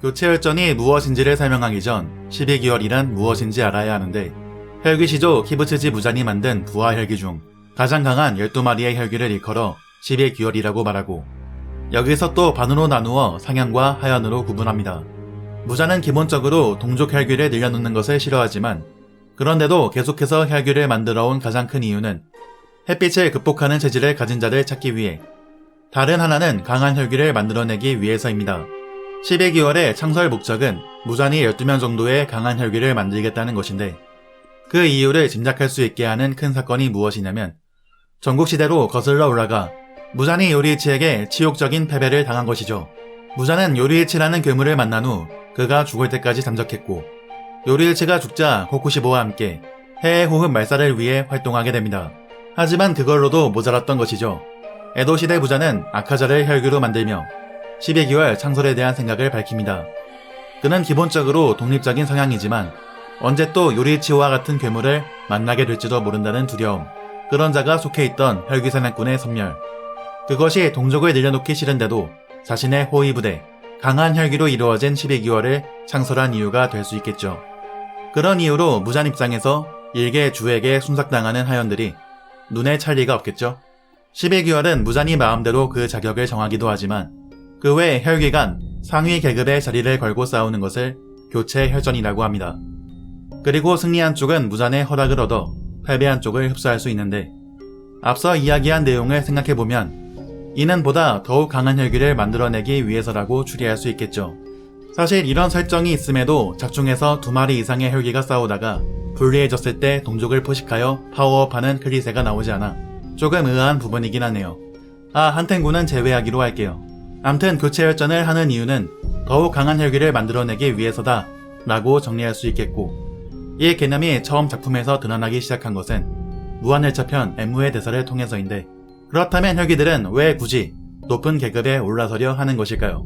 교체혈전이 무엇인지를 설명하기 전 12개월이란 무엇인지 알아야 하는데, 혈귀시조 키부츠지 무잔이 만든 부하 혈귀 중 가장 강한 12마리의 혈귀를 일컬어 12개월이라고 말하고, 여기서 또 반으로 나누어 상현과 하현으로 구분합니다. 무잔은 기본적으로 동족 혈귀를 늘려놓는 것을 싫어하지만, 그런데도 계속해서 혈귀를 만들어온 가장 큰 이유는 햇빛을 극복하는 체질을 가진 자를 찾기 위해, 다른 하나는 강한 혈귀를 만들어내기 위해서입니다. 12개월의 창설 목적은 무잔이 12명 정도의 강한 혈귀를 만들겠다는 것인데, 그 이유를 짐작할 수 있게 하는 큰 사건이 무엇이냐면, 전국시대로 거슬러 올라가 무잔이 요리이치에게 치욕적인 패배를 당한 것이죠. 무잔은 요리이치라는 괴물을 만난 후 그가 죽을 때까지 잠적했고, 요리이치가 죽자 호쿠시보와 함께 해의 호흡 말살을 위해 활동하게 됩니다. 하지만 그걸로도 모자랐던 것이죠. 에도시대 무잔은 아카자를 혈귀로 만들며 12개월 창설에 대한 생각을 밝힙니다. 그는 기본적으로 독립적인 성향이지만 언제 또 요리이치와 같은 괴물을 만나게 될지도 모른다는 두려움, 그런 자가 속해 있던 혈귀 사냥꾼의 섬멸, 그것이 동족을 늘려놓기 싫은데도 자신의 호위 부대, 강한 혈귀로 이루어진 12개월을 창설한 이유가 될 수 있겠죠. 그런 이유로 무잔 입장에서 일개 주에게 순삭당하는 하연들이 눈에 찰 리가 없겠죠. 12개월은 무잔이 마음대로 그 자격을 정하기도 하지만, 그 외 혈귀 간 상위 계급의 자리를 걸고 싸우는 것을 교체 혈전이라고 합니다. 그리고 승리한 쪽은 무잔의 허락을 얻어 패배한 쪽을 흡수할 수 있는데, 앞서 이야기한 내용을 생각해보면 이는 보다 더욱 강한 혈귀를 만들어내기 위해서라고 추리할 수 있겠죠. 사실 이런 설정이 있음에도 작중에서 2마리 이상의 혈귀가 싸우다가 불리해졌을 때 동족을 포식하여 파워업하는 크리세가 나오지 않아 조금 의아한 부분이긴 하네요. 한텐군은 제외하기로 할게요. 암튼 교체 혈전을 하는 이유는 더욱 강한 혈귀를 만들어내기 위해서다 라고 정리할 수 있겠고, 이 개념이 처음 작품에서 드러나기 시작한 것은 무한열차편 엠무의 대사를 통해서인데, 그렇다면 혈귀들은 왜 굳이 높은 계급에 올라서려 하는 것일까요?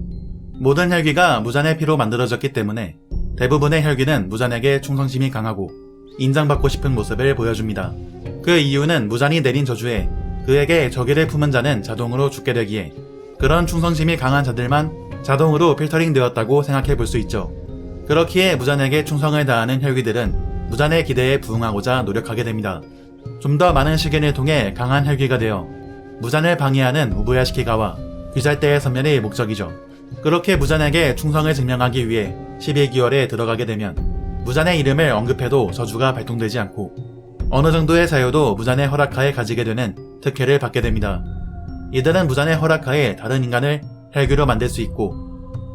모든 혈귀가 무잔의 피로 만들어졌기 때문에 대부분의 혈귀는 무잔에게 충성심이 강하고 인정받고 싶은 모습을 보여줍니다. 그 이유는 무잔이 내린 저주에 그에게 저기를 품은 자는 자동으로 죽게 되기에 그런 충성심이 강한 자들만 자동으로 필터링 되었다고 생각해 볼 수 있죠. 그렇기에 무잔에게 충성을 다하는 혈귀들은 무잔의 기대에 부응하고자 노력하게 됩니다. 좀 더 많은 시간을 통해 강한 혈귀가 되어 무잔을 방해하는 우부야시키가와 귀잘대의 섬멸이 목적이죠. 그렇게 무잔에게 충성을 증명하기 위해 12개월에 들어가게 되면 무잔의 이름을 언급해도 저주가 발동되지 않고 어느 정도의 자유도 무잔의 허락하에 가지게 되는 특혜를 받게 됩니다. 이들은 무잔의 허락하에 다른 인간을 혈귀로 만들 수 있고,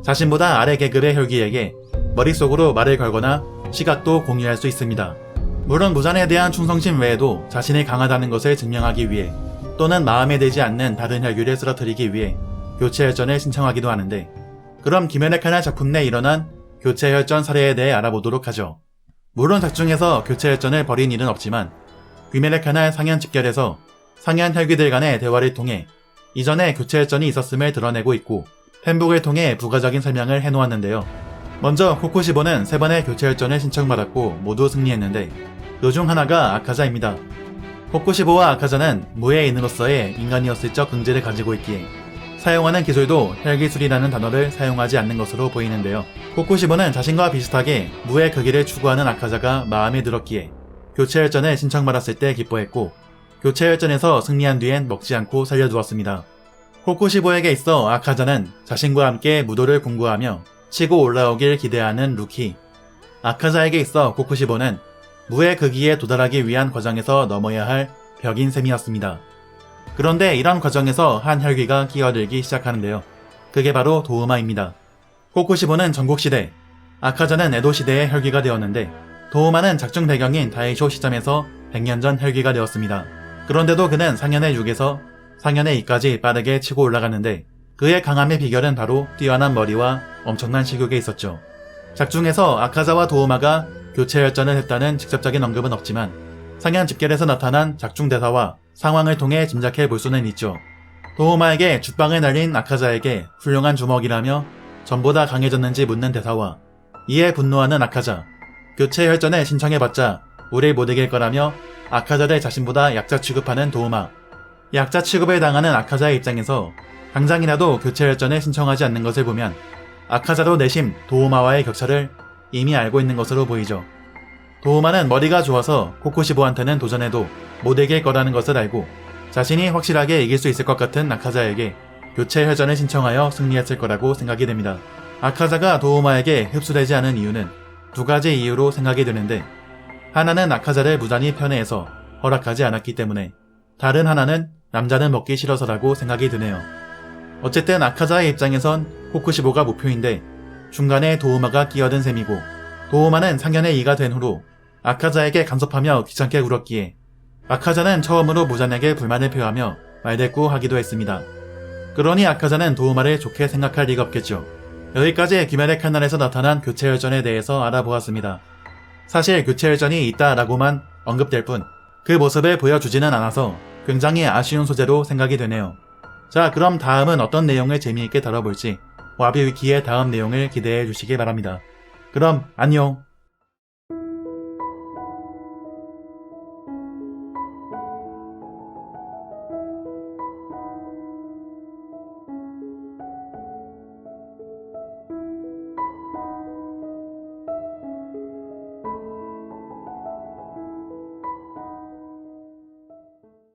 자신보다 아래 계급의 혈귀에게 머릿속으로 말을 걸거나 시각도 공유할 수 있습니다. 물론 무잔에 대한 충성심 외에도 자신이 강하다는 것을 증명하기 위해, 또는 마음에 들지 않는 다른 혈귀를 쓰러뜨리기 위해 교체 혈전을 신청하기도 하는데, 그럼 김연의 카날 작품 내 일어난 교체 혈전 사례에 대해 알아보도록 하죠. 물론 작중에서 교체 혈전을 벌인 일은 없지만 귀메네 카날 상현 집결에서 상현 혈귀들 간의 대화를 통해 이전에 교체 혈전이 있었음을 드러내고 있고, 팬북을 통해 부가적인 설명을 해놓았는데요. 먼저 호쿠시보는 3번의 교체 혈전을 신청받았고 모두 승리했는데, 그 중 하나가 아카자입니다. 호쿠시보와 아카자는 무해인으로서의 인간이었을 적 긍지를 가지고 있기에 사용하는 기술도 혈기술이라는 단어를 사용하지 않는 것으로 보이는데요. 호쿠시보는 자신과 비슷하게 무의 크기를 추구하는 아카자가 마음에 들었기에 교체 혈전을 신청받았을 때 기뻐했고, 교체 혈전에서 승리한 뒤엔 먹지 않고 살려두었습니다. 호쿠시보에게 있어 아카자는 자신과 함께 무도를 공부하며 치고 올라오길 기대하는 루키, 아카자에게 있어 호쿠시보는 무의 극기에 도달하기 위한 과정에서 넘어야 할 벽인 셈이었습니다. 그런데 이런 과정에서 한 혈귀가 끼어들기 시작하는데요. 그게 바로 도우마입니다. 호쿠시보는 전국시대, 아카자는 에도시대의 혈귀가 되었는데, 도우마는 작중 배경인 다이쇼 시점에서 100년 전 혈귀가 되었습니다. 그런데도 그는 상현의 6에서 상현의 2까지 빠르게 치고 올라갔는데, 그의 강함의 비결은 바로 뛰어난 머리와 엄청난 식욕에 있었죠. 작중에서 아카자와 도우마가 교체 혈전을 했다는 직접적인 언급은 없지만 상현 집결에서 나타난 작중 대사와 상황을 통해 짐작해 볼 수는 있죠. 도우마에게 죽방을 날린 아카자에게 훌륭한 주먹이라며 전보다 강해졌는지 묻는 대사와 이에 분노하는 아카자, 교체 혈전을 신청해봤자 우릴 못 이길 거라며 아카자를 자신보다 약자 취급하는 도우마, 약자 취급을 당하는 아카자의 입장에서 당장이라도 교체 혈전을 신청하지 않는 것을 보면 아카자도 내심 도우마와의 격차를 이미 알고 있는 것으로 보이죠. 도우마는 머리가 좋아서 코쿠시보한테는 도전해도 못 이길 거라는 것을 알고 자신이 확실하게 이길 수 있을 것 같은 아카자에게 교체 혈전을 신청하여 승리했을 거라고 생각이 됩니다. 아카자가 도우마에게 흡수되지 않은 이유는 두 가지 이유로 생각이 되는데, 하나는 아카자를 무단히 편애해서 허락하지 않았기 때문에, 다른 하나는 남자는 먹기 싫어서라고 생각이 드네요. 어쨌든 아카자의 입장에선 코쿠시보가 목표인데 중간에 도우마가 끼어든 셈이고, 도우마는 상견의 이가 된 후로 아카자에게 간섭하며 귀찮게 굴었기에 아카자는 처음으로 무잔에게 불만을 표하며 말대꾸하기도 했습니다. 그러니 아카자는 도우마를 좋게 생각할 리가 없겠죠. 여기까지 귀멸의 칼날에서 나타난 교체혈전에 대해서 알아보았습니다. 사실 교체혈전이 있다라고만 언급될 뿐 그 모습을 보여주지는 않아서 굉장히 아쉬운 소재로 생각이 되네요. 자, 그럼 다음은 어떤 내용을 재미있게 다뤄볼지 와비위키의 다음 내용을 기대해 주시기 바랍니다. 그럼 안녕!